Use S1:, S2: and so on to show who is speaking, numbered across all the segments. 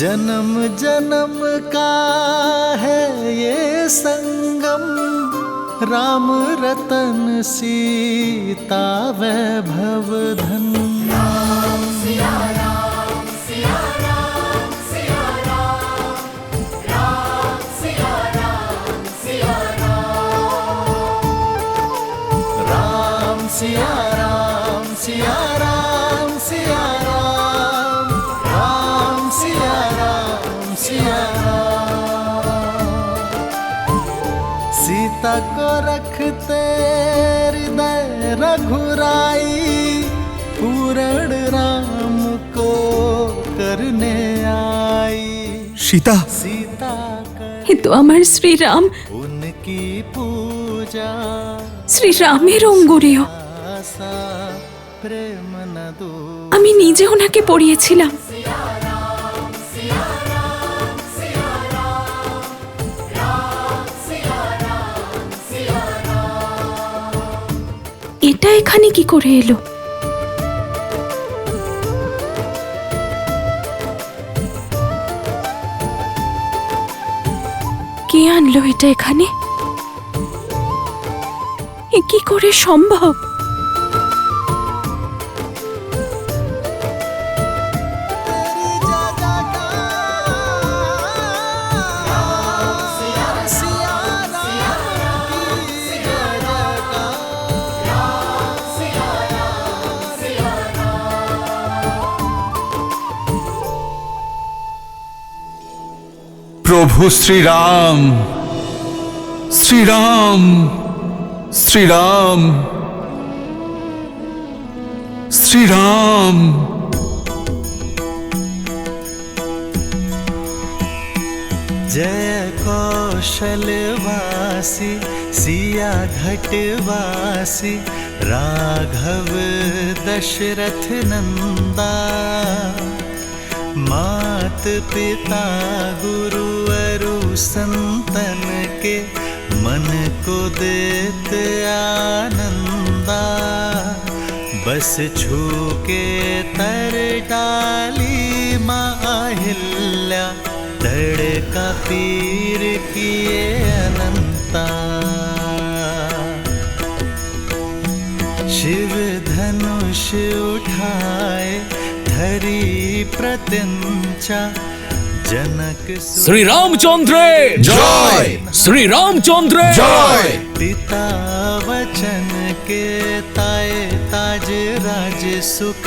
S1: जन्म जन्म का है ये संगम, राम रतन सीता वैभव धन।
S2: राम सिया राम सिया राम सिया राम, राम सिया राम सिया राम,
S1: राम सिया राम सिया राम सिया राम, राम सिया राम सिया राम। सीता को रखते हृदय रघुराई, पूर्ण राम को करने आई।
S3: सीता
S1: सीता
S4: এ তো আমার শ্রীরাম,
S1: उनकी पूजा
S4: শ্রীরামের অঙ্গুরীয়।
S1: आसा प्रेम न दो।
S4: আমি নিজে ওনাকে পড়িয়েছিলাম।
S2: सिया राम सिया राम सिया राम, राम सिया राम सिया राम।
S4: এটা এখানে কি করে এলো? কে আনলো এটা এখানে? এ কি করে সম্ভব?
S3: प्रभु श्री राम, श्री राम, श्री राम, श्री राम।
S1: जय कौशलवासी सिया घटवासी, राघव दशरथ नंदा। मात पिता गुरु अरु संतन के, मन को देते आनंदा। बस छू के तर डाली माहिल्या, तड़का पीर किए अनंता। शिव धनुष उठाए धरी प्रत्यंचा, जनक
S5: श्री रामचंद्र
S3: जय,
S5: श्री रामचंद्र
S3: जय।
S1: पिता वचन के ताए, ताज राज सुख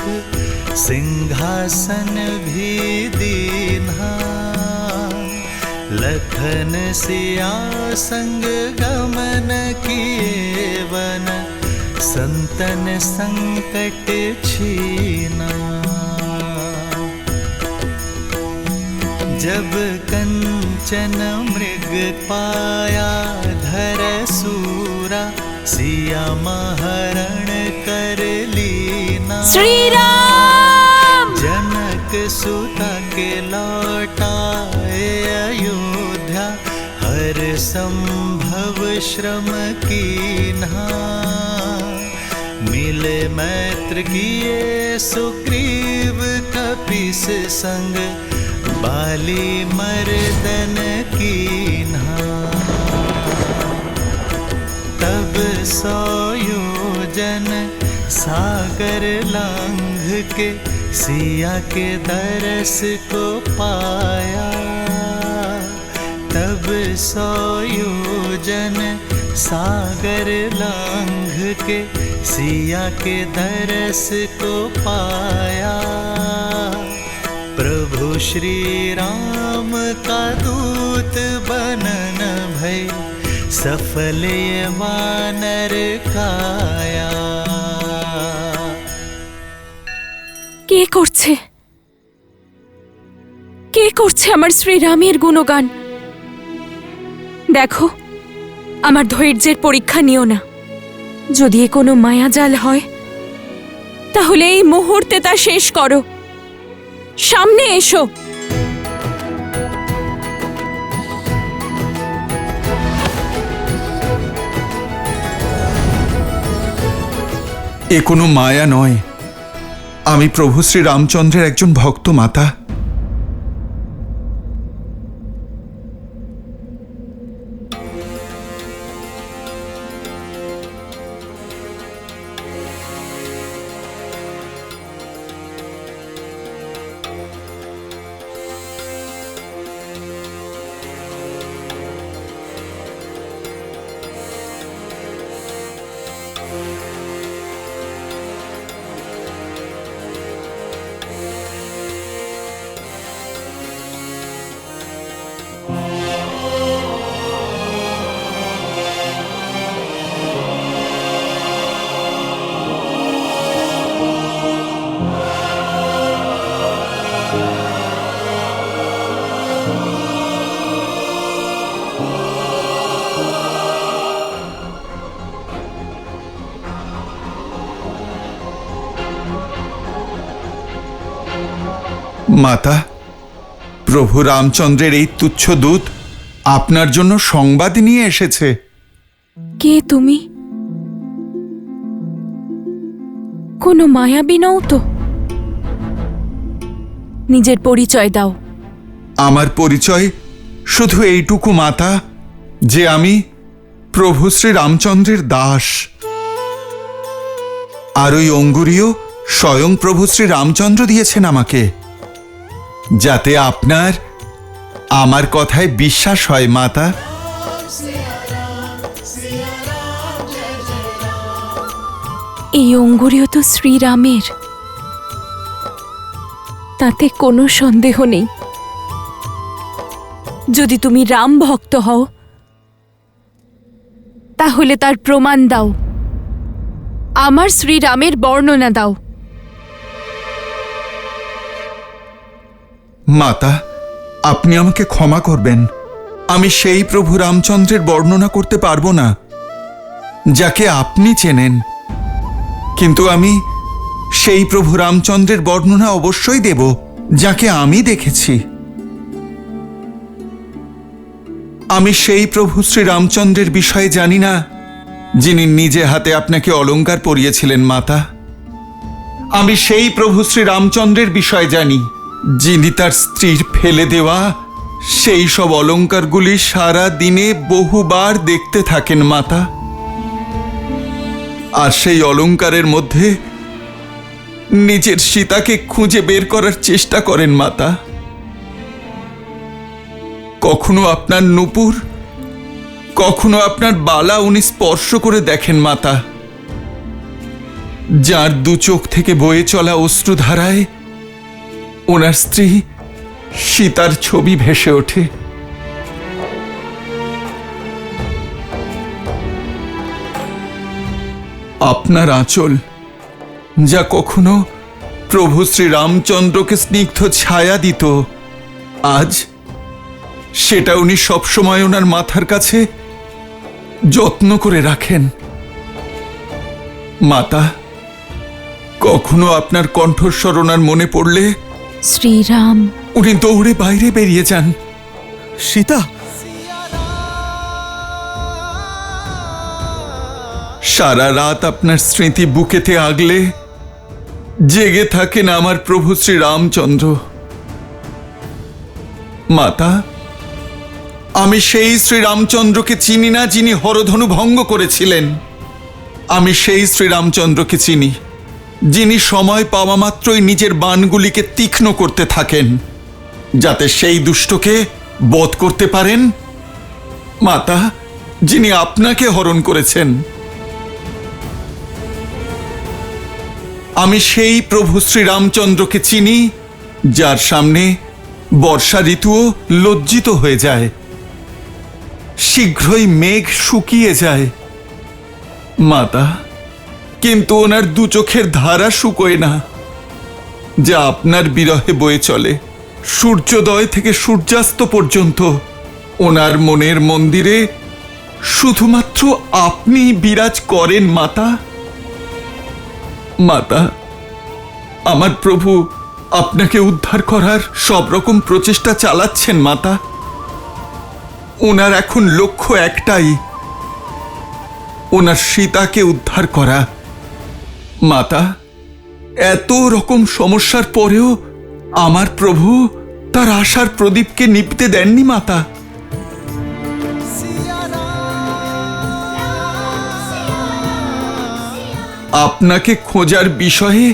S1: सिंहासन भी दीन्हा। लखन सिया संग गमन किए वन, संतन संकट छीना। जब कंचन मृग पाया धर सूरा, सिया महरण कर लीना।
S4: শ্রীরাম!
S1: जनक सुता के लौटाए अयोध्या, हर संभव श्रम कीन्हा। मिले मैत्र किए सुग्रीव कपीस संग, बाली मर्दन कीन्हा। तब 100 योजन सागर लांघ के, सिया के दरस को पाया। तब 100 योजन सागर लांघ के, सिया के दरस को पाया। प्रभु श्री राम का दूत बनन भय, सफल ये वानर काया।
S4: কে করছে? কে করছে আমার শ্রীরামের গুণগান? দেখো, আমার ধৈর্যের পরীক্ষা নিও না। যদি এ কোনো মায়াজাল হয়, তাহলে এই মুহূর্তে তা শেষ করো। সামনে এসো।
S3: এ কোনো মায়া নয়, আমি প্রভু শ্রী রামচন্দ্রের একজন ভক্ত মাতা। মাতা, প্রভু রামচন্দ্রের এই তুচ্ছ দূত আপনার জন্য সংবাদ নিয়ে এসেছে।
S4: কে তুমি? কোনো মায়াবী নও তো? নিজের পরিচয় দাও।
S3: আমার পরিচয় শুধু এইটুকু মাতা, যে আমি প্রভু শ্রী রামচন্দ্রের দাস। আর ওই অঙ্গুরীয় স্বয়ং প্রভু শ্রী রামচন্দ্র দিয়েছেন আমাকে, যাতে আপনার আমার কথায় বিশ্বাস হয় মাতা।
S4: এই অঙ্গুরীয় তো শ্রীরামের, তাতে কোনো সন্দেহ নেই। যদি তুমি রাম ভক্ত হও, তাহলে তার প্রমাণ দাও, আমার শ্রীরামের বর্ণনা দাও।
S3: মাতা, আপনি আমাকে ক্ষমা করবেন। আমি সেই প্রভু রামচন্দ্রের বর্ণনা করতে পারবো না যাকে আপনি চেনেন, কিন্তু আমি সেই প্রভু রামচন্দ্রের বর্ণনা অবশ্যই দেব যাকে আমি দেখেছি। আমি সেই প্রভু শ্রী রামচন্দ্রের বিষয়ে জানি না যিনি নিজে হাতে আপনাকে অলংকার পরিয়েছিলেন মাতা। আমি সেই প্রভু শ্রী রামচন্দ্রের বিষয়ে জানি যিনি তার স্ত্রীর ফেলে দেওয়া সেই সব অলংকারগুলি সারা দিনে বহুবার দেখতে থাকেন মাতা। আর সেই অলংকারের মধ্যে নিজের সীতাকে খুঁজে বের করার চেষ্টা করেন মাতা। কখনো আপনার নূপুর, কখনো আপনার বালা উনি স্পর্শ করে দেখেন মাতা। যার দু চোখ থেকে বয়ে চলা অশ্রুধারায় ওনার স্ত্রী সীতার ছবি ভেসে ওঠে। আপনার আঁচল, যা কখনো প্রভু শ্রী রামচন্দ্রকে স্নিগ্ধ ছায়া দিত, আজ সেটা উনি সবসময় ওনার মাথার কাছে যত্ন করে রাখেন। মাতা, কখনো আপনার কণ্ঠস্বর ওনার মনে পড়লে
S4: শ্রীরাম,
S3: উনি দৌড়ে বাইরে বেরিয়ে যান।
S5: সীতা,
S3: সারা রাত আপনার স্মৃতি বুকেতে আগলে জেগে থাকেন আমার প্রভু শ্রী রামচন্দ্র। মাতা, আমি সেই শ্রীরামচন্দ্রকে চিনি না যিনি হরধনু ভঙ্গ করেছিলেন। আমি সেই শ্রীরামচন্দ্রকে চিনি যিনি সময় পাওয়া মাত্রই নিজের বাণগুলিকে তীক্ষ্ণ করতে থাকেন, যাতে সেই দুষ্টকে বধ করতে পারেন। মাতা, যিনি আপনাকে হরণ করেছেন। আমি সেই প্রভু শ্রীরামচন্দ্রকে চিনি যার সামনে বর্ষা ঋতুও লজ্জিত হয়ে যায়, শীঘ্রই মেঘ শুকিয়ে যায়। মাতা, কিন্তু ওনার দু চোখের ধারা শুকোয় না, যা আপনার বিরহে বয়ে চলে সূর্যোদয় থেকে সূর্যাস্ত পর্যন্ত। ওনার মনের মন্দিরে শুধুমাত্র আপনি বিরাজ করেন মাতা। মাতা, আমার প্রভু আপনাকে উদ্ধার করার সব রকম প্রচেষ্টা চালাচ্ছেন মাতা। ওনার এখন লক্ষ্য একটাই, ওনার সীতাকে উদ্ধার করা। মাতা, এত রকম সমস্যার পরেও আমার প্রভু তার আশার প্রদীপকে নিভতে দেননি মাতা। আপনাকে খোঁজার বিষয়ে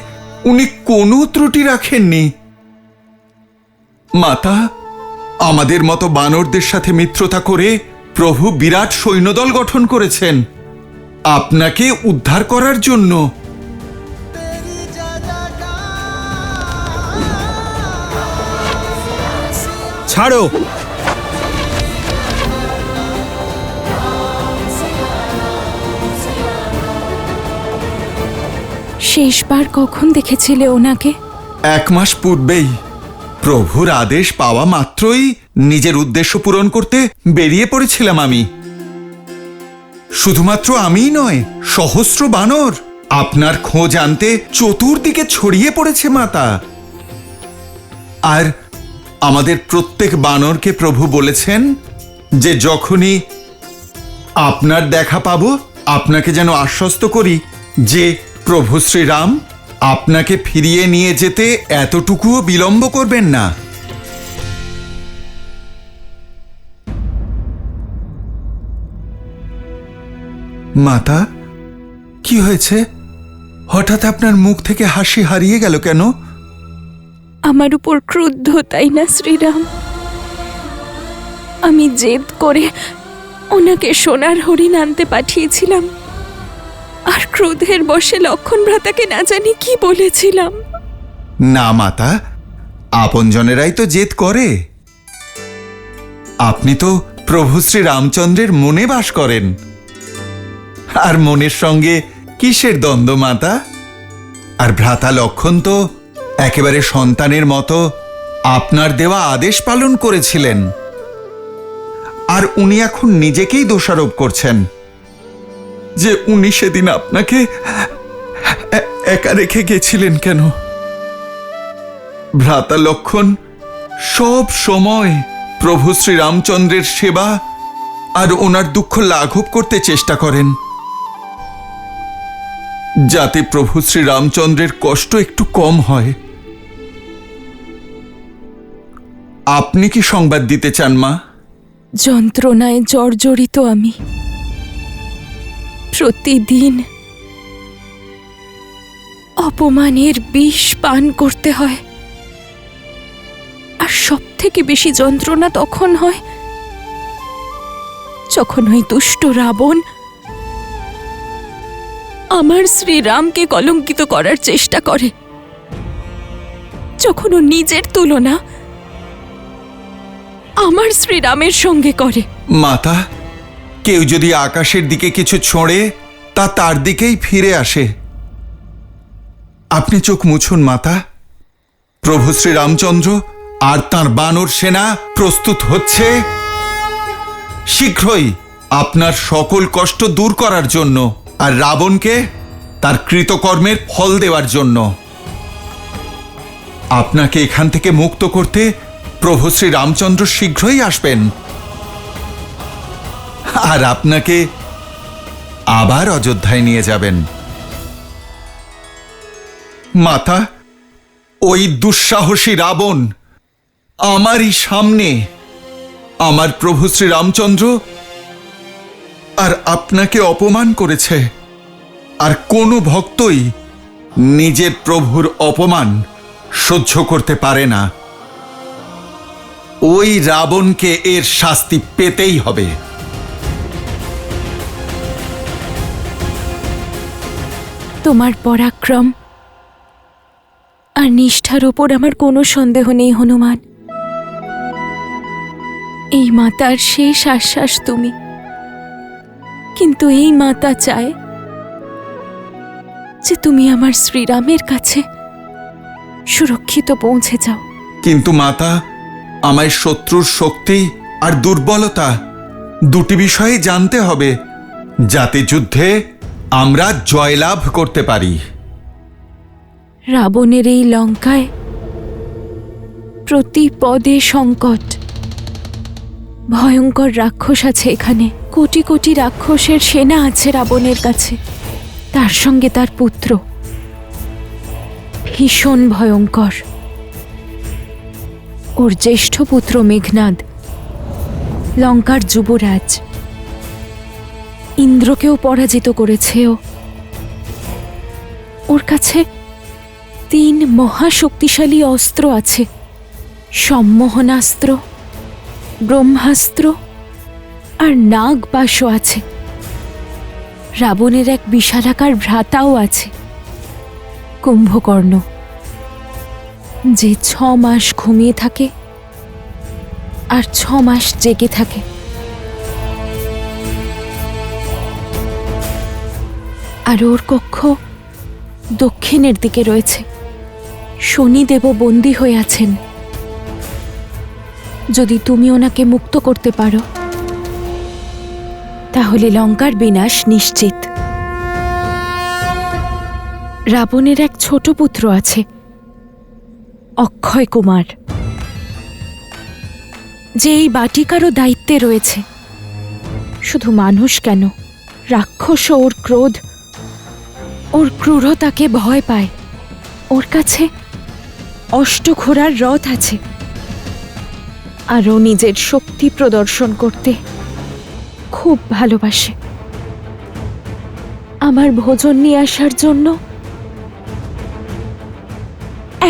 S3: উনি কোনো ত্রুটি রাখেননি। মাতা, আমাদের মতো বানরদের সাথে মিত্রতা করে প্রভু বিরাট সৈন্যদল গঠন করেছেন আপনাকে উদ্ধার করার জন্য।
S5: ছাড়ো।
S4: শেষবার কখন দেখেছিলে ওনাকে?
S3: 1 মাস পূর্বেই। প্রভুর আদেশ পাওয়া মাত্রই নিজের উদ্দেশ্য পূরণ করতে বেরিয়ে পড়েছিলাম আমি। শুধুমাত্র আমিই নয়, সহস্র বানর আপনার খোঁজ আনতে চতুর্দিকে ছড়িয়ে পড়েছে মাতা। আর আমাদের প্রত্যেক বানরকে প্রভু বলেছেন যে যখনই আপনার দেখা পাবো আপনাকে যেন আশ্বস্ত করি যে প্রভু শ্রীরাম আপনাকে ফিরিয়ে নিয়ে যেতে এতটুকুও বিলম্ব করবেন না। মাতা, কি হয়েছে? হঠাৎ আপনার মুখ থেকে হাসি হারিয়ে গেল কেন?
S4: আমার উপর ক্রুদ্ধ, তাই না শ্রীরাম? আমি জেদ করে ওনাকে সোনার হরিণ আনতে পাঠিয়েছিলাম, আর ক্রোধের বশে লক্ষণ ভ্রাতাকে না জানি কি বলেছিলাম।
S3: না মাতা, আপনজনেরাই তো জেদ করে। আপনি তো প্রভু শ্রী রামচন্দ্রের মনে বাস করেন, আর মনের সঙ্গে কিসের দ্বন্দ্ব মাতা? আর ভ্রাতা লক্ষণ তো একেবারে সন্তানের মতো আপনার দেওয়া আদেশ পালন করেছিলেন, আর উনি এখন নিজেকেই দোষারোপ করছেন যে উনি সেদিন আপনাকে একা রেখে গেছিলেন কেন। ভ্রাতা লক্ষণ সব সময় প্রভু শ্রী রামচন্দ্রের সেবা আর ওনার দুঃখ লাঘব করতে চেষ্টা করেন, যাতে প্রভু শ্রী রামচন্দ্রের কষ্ট একটু কম হয়। আপনি কি সংবাদ দিতে চান মা?
S4: যন্ত্রণায় জর্জরিত আমি। প্রতিদিন অপমানের বিষ পান করতে হয়, আর সব থেকে বেশি যন্ত্রণা তখন হয় যখন ওই দুষ্ট রাবণ আমার শ্রীরামকে কলঙ্কিত করার চেষ্টা করে, যখন ও নিজের তুলনা আমার শ্রীরামের সঙ্গে করে।
S3: মাতা, কেউ যদি আকাশের দিকে কিছু ছোঁড়ে তা তার দিকেই ফিরে আসে। আপনি চোখ মুছুন মাতা। প্রভু শ্রী রামচন্দ্র আর তাঁর বানর সেনা প্রস্তুত হচ্ছে শীঘ্রই আপনার সকল কষ্ট দূর করার জন্য, আর রাবণকে তার কৃতকর্মের ফল দেওয়ার জন্য। আপনাকে এখান থেকে মুক্ত করতে প্রভু শ্রী রামচন্দ্র শীঘ্রই আসবেন, আর আপনাকে আবার অযোধ্যায় নিয়ে যাবেন। মাতা, ওই দুঃসাহসী রাবণ আমারই সামনে আমার প্রভু শ্রী রামচন্দ্র আর আপনাকে অপমান করেছে, আর কোনো ভক্তই নিজের প্রভুর অপমান সহ্য করতে পারে না। ওই রাবণকে এর শাস্তি পেতেই হবে।
S4: তোমার পরাক্রম আর নিষ্ঠার ওপর আমার কোনো সন্দেহ নেই হনুমান। এই মাতার শেষ আশ্বাস তুমি, কিন্তু এই মাতা চায় যে তুমি আমার শ্রীরামের কাছে সুরক্ষিত পৌঁছে যাও।
S3: কিন্তু মাতা, আমায় শত্রুর শক্তি আর দুর্বলতা দুটি বিষয়ে জানতে হবে, যাতে যুদ্ধে আমরা জয়লাভ করতে পারি।
S4: রাবণের এই লঙ্কায় প্রতি পদে সংকট। ভয়ঙ্কর রাক্ষস আছে এখানে, কোটি কোটি রাক্ষসের সেনা আছে রাবণের কাছে, তার সঙ্গে তার পুত্র ভীষণ ভয়ঙ্কর। ওর জ্যেষ্ঠ পুত্র মেঘনাদ লঙ্কার যুবরাজ, ইন্দ্রকেও পরাজিত করেছে ও। ওর কাছে 3 মহাশক্তিশালী অস্ত্র আছে, সম্মোহনাস্ত্র, ব্রহ্মাস্ত্র আর নাগপাশও আছে। রাবণের এক বিশালাকার ভ্রাতাও আছে, কুম্ভকর্ণ, যে 6 মাস ঘুমিয়ে থাকে আর 6 মাস জেগে থাকে। আর ওর কক্ষ দক্ষিণের দিকে রয়েছে। শনিদেব বন্দী হয়ে আছেন। যদি তুমি ওনাকে মুক্ত করতে পারো তাহলে লঙ্কার বিনাশ নিশ্চিত। রাবণের এক ছোট পুত্র আছে, অক্ষয় কুমার। যে এই বাটিকারও দায়িত্বে রয়েছে। শুধু মানুষ কেন, রাক্ষসও ওর ক্রোধ, ওর ক্রূরতাকে ভয় পায়। ওর কাছে অষ্টঘোড়ার রথ আছে, আর ও নিজের শক্তি প্রদর্শন করতে খুব ভালোবাসে। আমার ভোজন নিয়ে আসার জন্য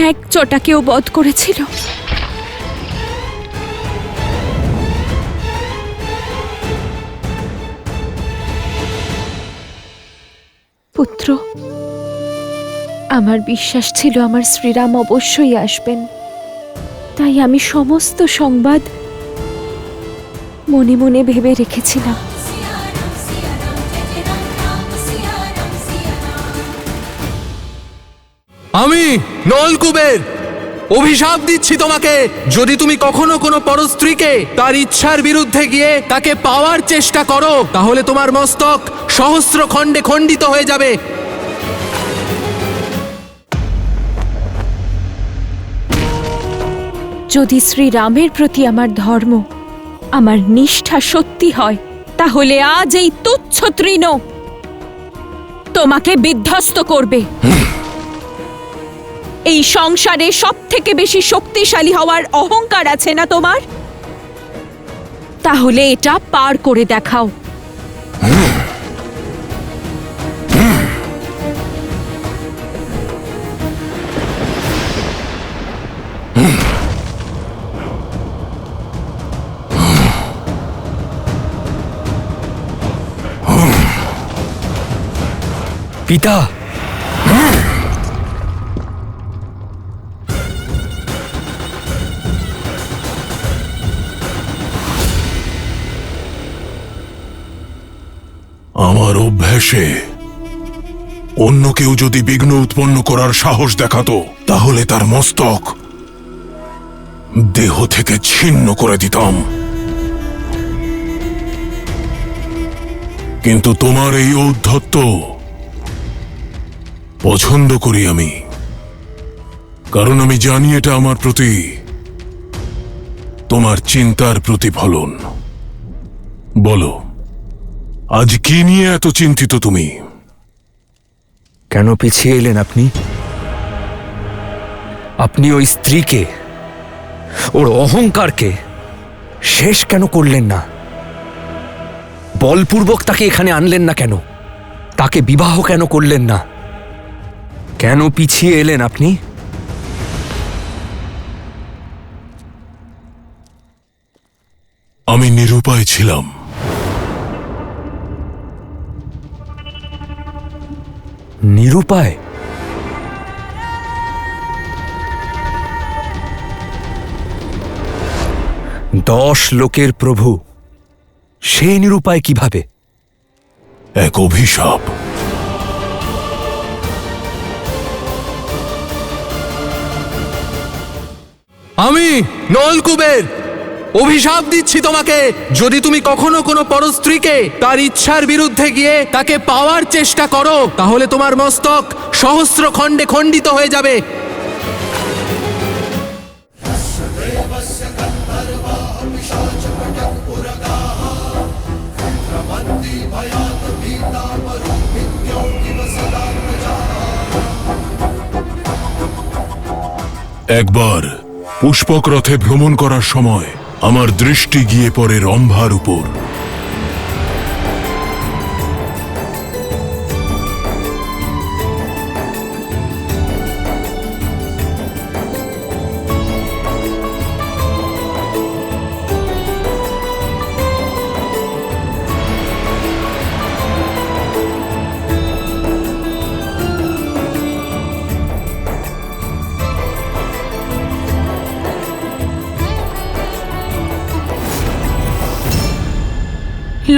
S4: এক চটাকেও বধ করেছিল। পুত্র, আমার বিশ্বাস ছিল আমার শ্রীরাম অবশ্যই আসবেন, তাই আমি সমস্ত সংবাদ মনে মনে ভেবে রেখেছিলাম।
S5: আমি নলকুবের অভিশাপ দিচ্ছি তোমাকে, যদি তুমি কখনো কোনো পরস্ত্রীকে তার ইচ্ছার বিরুদ্ধে গিয়ে তাকে পাওয়ার চেষ্টা করো, তাহলে তোমার মস্তক সহস্র খণ্ডে খণ্ডিত হয়ে যাবে।
S4: যদি শ্রীরামের প্রতি আমার ধর্ম, আমার নিষ্ঠা সত্যি হয়, তাহলে আজ এই তুচ্ছ তৃণ তোমাকে বিধ্বস্ত করবে। এই সংসারে সব থেকে বেশি শক্তিশালী হওয়ার অহংকার আছে না তোমার? তাহলে এটা পার করে দেখাও।
S5: পিতা,
S6: আমার অভ্যাসে অন্য কেউ যদি বিঘ্ন উৎপন্ন করার সাহস দেখাতো, তাহলে তার মস্তক দেহ থেকে ছিন্ন করে দিতাম। কিন্তু তোমার এই ঔদ্ধত্য পছন্দ করি আমি, কারণ আমি জানি এটা আমার প্রতি তোমার চিন্তার প্রতিফলন। বলো, আজ কি নিয়ে এত চিন্তিত তুমি?
S7: কেন পিছিয়ে এলেন আপনি? আপনি ওই স্ত্রীকে, ওর অহংকারকে শেষ কেন করলেন না? বলপূর্বক তাকে এখানে আনলেন না কেন? তাকে বিবাহ কেন করলেন না? কেন পিছিয়ে এলেন আপনি?
S6: আমি নিরুপায় ছিলাম।
S7: নিরুপায়? দশ লোকের প্রভু, সে নিরুপায় কিভাবে?
S6: এক অভিশাপ।
S5: আমি নলকুবের অভিশাপ দিচ্ছি তোমাকে, যদি তুমি কখনো কোনো পরস্ত্রীকে তার ইচ্ছার বিরুদ্ধে গিয়ে তাকে পাওয়ার চেষ্টা করো, তাহলে তোমার মস্তক সহস্র খণ্ডে খণ্ডিত হয়ে যাবে।
S6: একবার পুষ্পক রথে ভ্রমণ করার সময় আমার দৃষ্টি গিয়ে পড়ে রম্ভার উপর।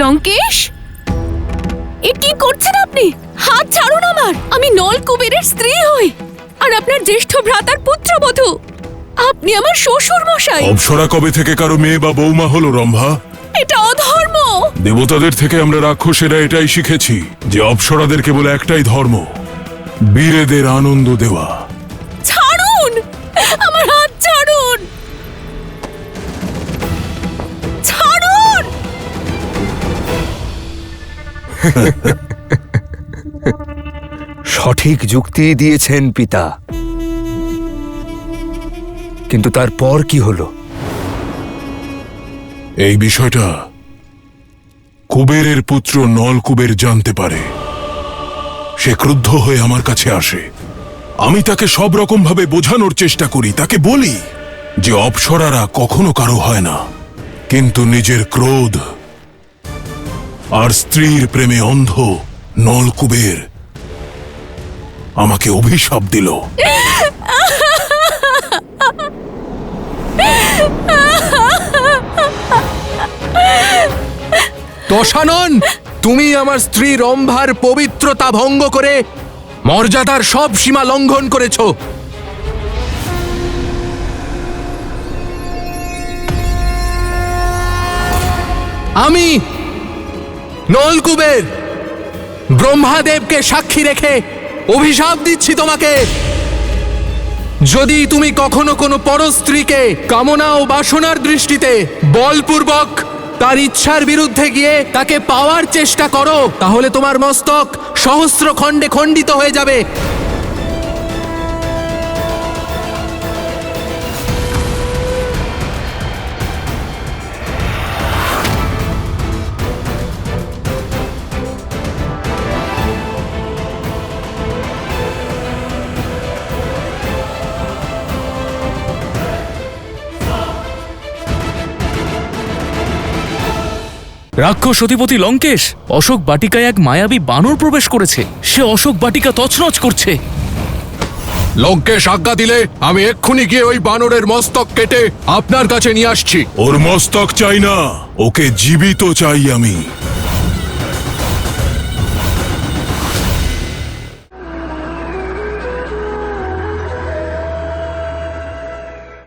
S4: লঙ্কেশ, এ কি করছেন আপনি? হাত ছাড়ুন আমার। আমি নলকুবেরের স্ত্রী হই, আর আপনার জ্যেষ্ঠ ভ্রাতার পুত্রবধূ। আপনি আমার শ্বশুর মশাই।
S6: অপ্সরা কবে থেকে কারো মেয়ে বা বৌমা হলো রম্ভা?
S4: এটা অধর্ম।
S6: দেবতাদের থেকে আমরা রাক্ষসেরা এটাই শিখেছি যে অপ্সরাদের কেবল একটাই ধর্ম, বীরেদের আনন্দ দেওয়া।
S4: ছাড়ুন আমার হাত, ছাড়ুন।
S7: সঠিক যুক্তি দিয়েছেন পিতা, কিন্তু তারপর কি হলো?
S6: এই বিষয়টা কুবেরের পুত্র নলকুবের জানতে পারে। সে ক্রুদ্ধ হয়ে আমার কাছে আসে। আমি তাকে সব রকম ভাবে বোঝানোর চেষ্টা করি, তাকে বলি যে অপ্সরারা কখনো কারো হয় না, কিন্তু নিজের ক্রোধ আর স্ত্রীর প্রেমে অন্ধ নলকুবের আমাকে অভিশাপ দিল।
S5: দশানন, তুমি আমার স্ত্রী রম্ভার পবিত্রতা ভঙ্গ করে মর্যাদার সব সীমা লঙ্ঘন করেছ। আমি নলকুবের ব্রহ্মাদেবকে সাক্ষী রেখে অভিশাপ দিচ্ছি তোমাকে, যদি তুমি কখনো কোনো পরস্ত্রীকে কামনা ও বাসনার দৃষ্টিতে বলপূর্বক তার ইচ্ছার বিরুদ্ধে গিয়ে তাকে পাওয়ার চেষ্টা করো, তাহলে তোমার মস্তক সহস্র খণ্ডে খণ্ডিত হয়ে যাবে।
S8: রাক্ষস অধিপতি লঙ্কেশ, অশোক বাটিকায় এক মায়াবী বানর প্রবেশ করেছে। সে অশোক বাটিকা তছনছ করছে।
S5: লঙ্কেশ আজ্ঞা দিলে আমি এক্ষুনি গিয়ে ওই বানরের মস্তক কেটে আপনার কাছে নিয়ে আসছি।
S6: ওর মস্তক চাই না, ওকে জীবিত চাই আমি।